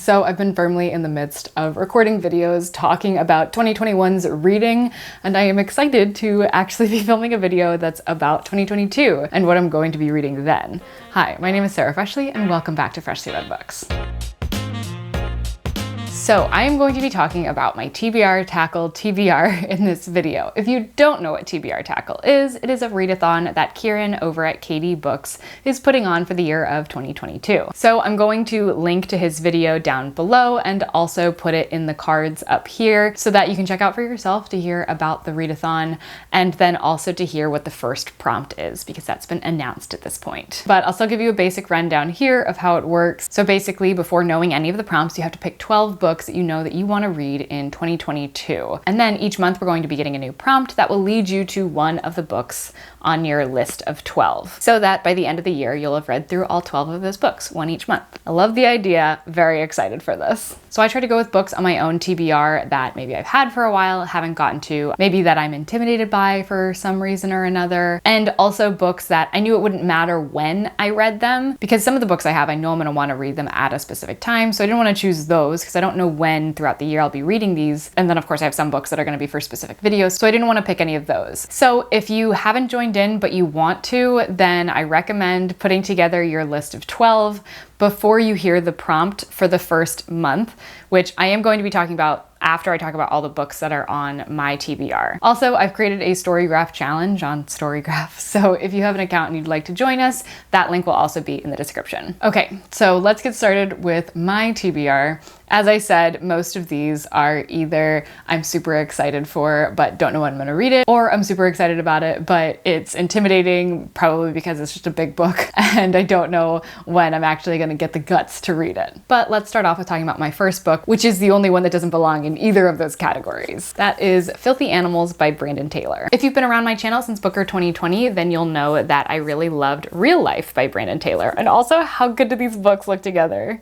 So I've been firmly in the midst of recording videos talking about 2021's reading, and I am excited to actually be filming a video that's about 2022 and what I'm going to be reading then. Hi, my name is Sarah Freshly, and welcome back to Freshly Read Books. So I am going to be talking about my TBR Tackle TBR in this video. If you don't know what TBR Tackle is, it is a readathon that Kieran over at KD Books is putting on for the year of 2022. So I'm going to link to his video down below and also put it in the cards up here so that you can check out for yourself to hear about the readathon and then also to hear what the first prompt is because that's been announced at this point. But I'll still give you a basic rundown here of how it works. So basically, before knowing any of the prompts, you have to pick 12 books that you know that you want to read in 2022. And then each month we're going to be getting a new prompt that will lead you to one of the books on your list of 12. So that by the end of the year, you'll have read through all 12 of those books, one each month. I love the idea, very excited for this. So I try to go with books on my own TBR that maybe I've had for a while, haven't gotten to, maybe that I'm intimidated by for some reason or another, and also books that I knew it wouldn't matter when I read them, because some of the books I have, I know I'm gonna wanna read them at a specific time, so I didn't wanna choose those because I don't know when throughout the year I'll be reading these. And then of course I have some books that are gonna be for specific videos, so I didn't wanna pick any of those. So if you haven't joined in but you want to, then I recommend putting together your list of 12 before you hear the prompt for the first month, which I am going to be talking about after I talk about all the books that are on my TBR. Also, I've created a Storygraph challenge on Storygraph, so if you have an account and you'd like to join us, that link will also be in the description. Okay, so let's get started with my TBR. As I said, most of these are either I'm super excited for but don't know when I'm gonna read it, or I'm super excited about it but it's intimidating, probably because it's just a big book and I don't know when I'm actually gonna get the guts to read it. But let's start off with talking about my first book, which is the only one that doesn't belong in either of those categories. That is Filthy Animals by Brandon Taylor. If you've been around my channel since Booker 2020, then you'll know that I really loved Real Life by Brandon Taylor, and also how good do these books look together?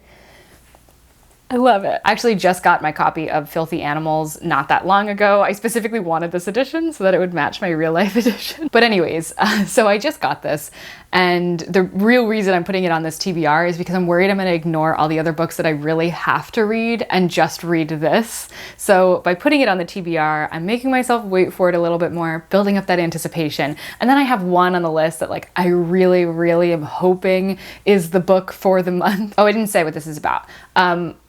I love it. I actually just got my copy of Filthy Animals not that long ago. I specifically wanted this edition so that it would match my real life edition. But anyways, so I just got this, and the real reason I'm putting it on this TBR is because I'm worried I'm gonna ignore all the other books that I really have to read and just read this. So by putting it on the TBR, I'm making myself wait for it a little bit more, building up that anticipation. And then I have one on the list that like I really, really am hoping is the book for the month. Oh, I didn't say what this is about.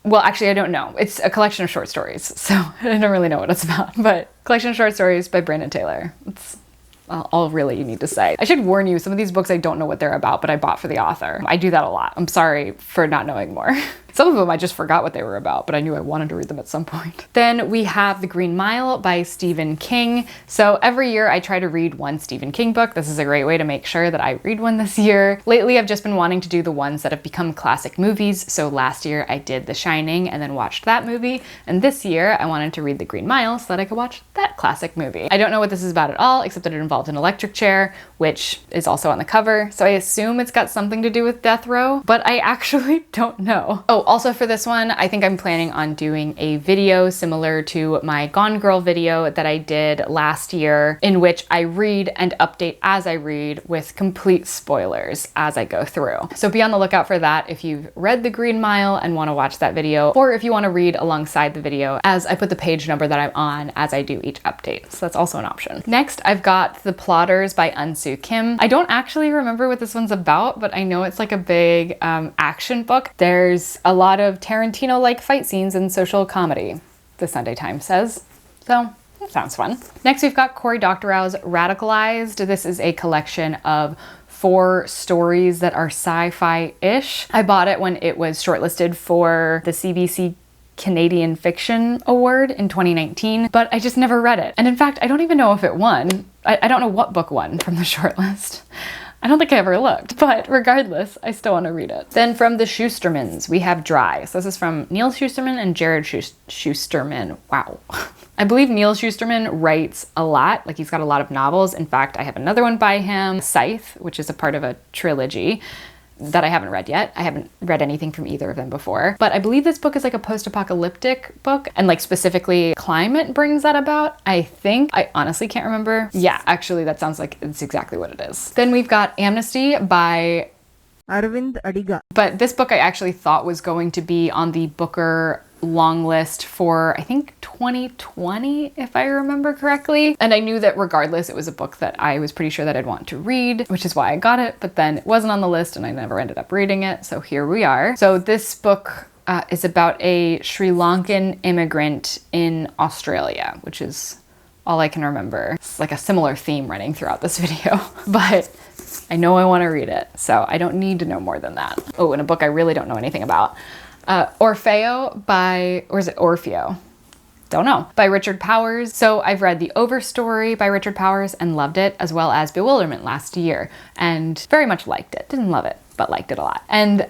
Well, actually, I don't know. It's a collection of short stories, so I don't really know what it's about, but collection of short stories by Brandon Taylor. It's all really you need to say. I should warn you, some of these books I don't know what they're about, but I bought for the author. I do that a lot. I'm sorry for not knowing more. Some of them I just forgot what they were about, but I knew I wanted to read them at some point. Then we have The Green Mile by Stephen King. So every year I try to read one Stephen King book. This is a great way to make sure that I read one this year. Lately I've just been wanting to do the ones that have become classic movies. So last year I did The Shining and then watched that movie. And this year I wanted to read The Green Mile so that I could watch that classic movie. I don't know what this is about at all, except that it involves an electric chair, which is also on the cover. So I assume it's got something to do with death row, but I actually don't know. Oh, also for this one, I think I'm planning on doing a video similar to my Gone Girl video that I did last year, in which I read and update as I read with complete spoilers as I go through. So be on the lookout for that if you've read The Green Mile and want to watch that video, or if you want to read alongside the video as I put the page number that I'm on as I do each update. So that's also an option. Next, I've got The Plotters by Unsoo Kim. I don't actually remember what this one's about, but I know it's like a big action book. There's a lot of Tarantino-like fight scenes and social comedy, the Sunday Times says. So that sounds fun. Next, we've got Cory Doctorow's Radicalized. This is a collection of 4 stories that are sci-fi-ish. I bought it when it was shortlisted for the CBC Canadian Fiction Award in 2019, but I just never read it. And in fact, I don't even know if it won. I don't know what book won from the shortlist. I don't think I ever looked, but regardless, I still want to read it. Then from the Schustermans, we have Dry. So this is from Neil Schusterman and Jared Schusterman. Wow. I believe Neil Schusterman writes a lot, like he's got a lot of novels. In fact, I have another one by him, Scythe, which is a part of a trilogy that I haven't read yet. I haven't read anything from either of them before. But I believe this book is like a post-apocalyptic book, and like specifically climate brings that about, I think. I honestly can't remember. Yeah, actually that sounds like it's exactly what it is. Then we've got Amnesty by Arvind Adiga. But this book I actually thought was going to be on the Booker long list for, I think, 2020, if I remember correctly. And I knew that regardless, it was a book that I was pretty sure that I'd want to read, which is why I got it. But then it wasn't on the list and I never ended up reading it. So here we are. So this book is about a Sri Lankan immigrant in Australia, which is all I can remember. It's like a similar theme running throughout this video, but I know I want to read it, so I don't need to know more than that. Oh, and a book I really don't know anything about. Orfeo by, or is it Orfeo? Don't know. By Richard Powers. So I've read The Overstory by Richard Powers and loved it, as well as Bewilderment last year, and very much liked it. Didn't love it, but liked it a lot. And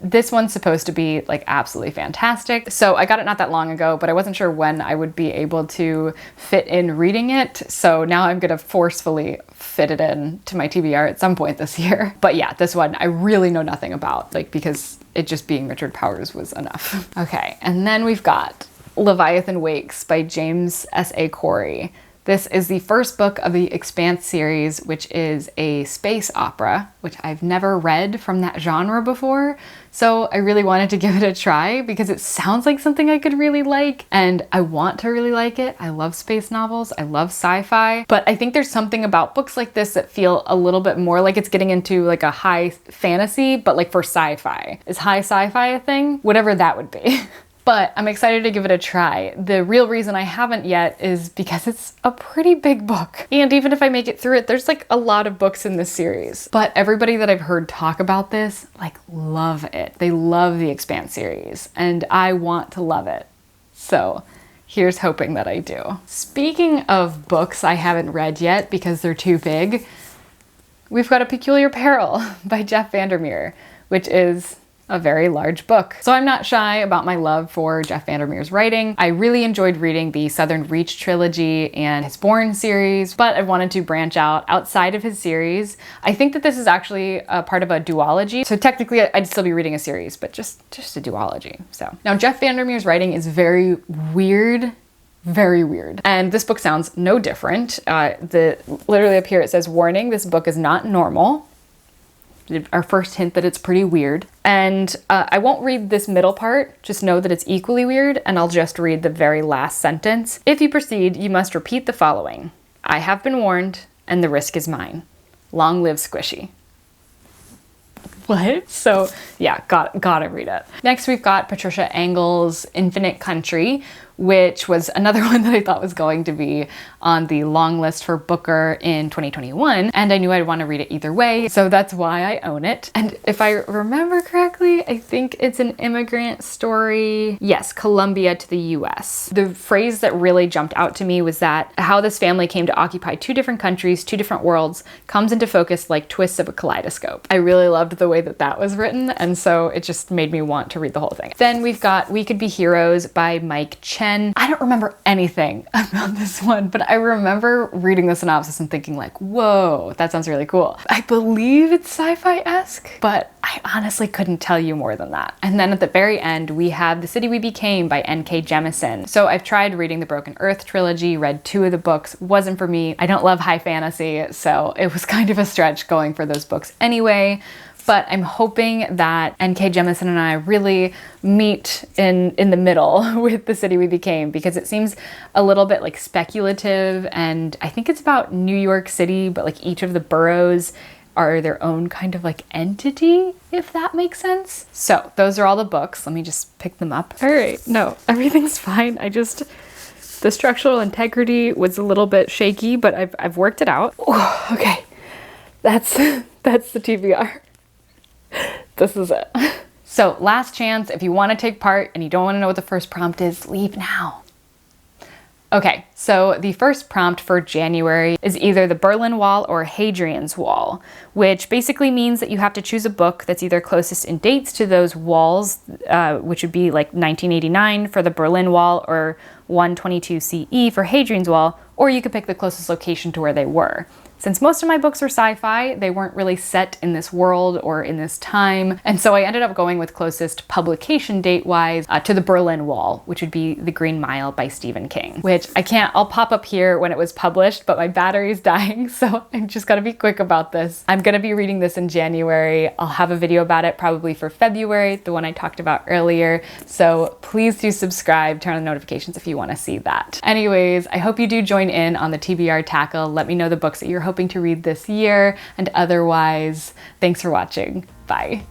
this one's supposed to be like absolutely fantastic. So I got it not that long ago, but I wasn't sure when I would be able to fit in reading it. So now I'm gonna forcefully fit it in to my TBR at some point this year. But yeah, this one I really know nothing about, like, because it just being Richard Powers was enough. Okay, and then we've got Leviathan Wakes by James S.A. Corey. This is the first book of the Expanse series, which is a space opera, which I've never read from that genre before. So I really wanted to give it a try because it sounds like something I could really like, and I want to really like it. I love space novels, I love sci-fi, but I think there's something about books like this that feel a little bit more like it's getting into like a high fantasy, but like for sci-fi. Is high sci-fi a thing? Whatever that would be. But I'm excited to give it a try. The real reason I haven't yet is because it's a pretty big book. And even if I make it through it, there's like a lot of books in this series. But everybody that I've heard talk about this, like, love it. They love the Expanse series, and I want to love it. So here's hoping that I do. Speaking of books I haven't read yet because they're too big, we've got A Peculiar Peril by Jeff Vandermeer, which is a very large book. So I'm not shy about my love for Jeff Vandermeer's writing. I really enjoyed reading the Southern Reach trilogy and his Born series, but I wanted to branch out outside of his series. I think that this is actually a part of a duology. So technically I'd still be reading a series, but just a duology. So now Jeff Vandermeer's writing is very weird. Very weird. And this book sounds no different. Literally up here it says, warning, this book is not normal. Our first hint that it's pretty weird. And I won't read this middle part, just know that it's equally weird, and I'll just read the very last sentence. If you proceed, you must repeat the following. I have been warned, and the risk is mine. Long live Squishy. What? So yeah, gotta read it. Next we've got Patricia Engel's Infinite Country, which was another one that I thought was going to be on the long list for Booker in 2021, and I knew I'd want to read it either way, so that's why I own it. And if I remember correctly, I think it's an immigrant story. Yes, Colombia to the US. The phrase that really jumped out to me was that how this family came to occupy two different countries, two different worlds, comes into focus like twists of a kaleidoscope. I really loved the way that that was written, and so it just made me want to read the whole thing. Then we've got We Could Be Heroes by Mike Chen. I don't remember anything about this one, but I remember reading the synopsis and thinking like, whoa, that sounds really cool. I believe it's sci-fi-esque, but I honestly couldn't tell you more than that. And then at the very end, we have The City We Became by N.K. Jemisin. So I've tried reading the Broken Earth trilogy, read 2 of the books, wasn't for me. I don't love high fantasy, so it was kind of a stretch going for those books anyway. But I'm hoping that N.K. Jemisin and I really meet in the middle with The City We Became, because it seems a little bit like speculative, and I think it's about New York City, but like each of the boroughs are their own kind of like entity, if that makes sense. So those are all the books. Let me just pick them up. All right, no, everything's fine. The structural integrity was a little bit shaky, but I've worked it out. Ooh, okay, that's the TBR. This is it. So last chance, if you want to take part and you don't want to know what the first prompt is, leave now. Okay, so the first prompt for January is either the Berlin Wall or Hadrian's Wall, which basically means that you have to choose a book that's either closest in dates to those walls, which would be like 1989 for the Berlin Wall or 122 CE for Hadrian's Wall, or you could pick the closest location to where they were. Since most of my books were sci-fi, they weren't really set in this world or in this time, and so I ended up going with closest publication date-wise to the Berlin Wall, which would be The Green Mile by Stephen King, which I'll pop up here when it was published, but my battery's dying, so I'm just gonna be quick about this. I'm gonna be reading this in January. I'll have a video about it probably for February, the one I talked about earlier, so please do subscribe, turn on the notifications if you wanna see that. Anyways, I hope you do join in on the TBR Tackle. Let me know the books that you're hoping to read this year, and otherwise, thanks for watching. Bye.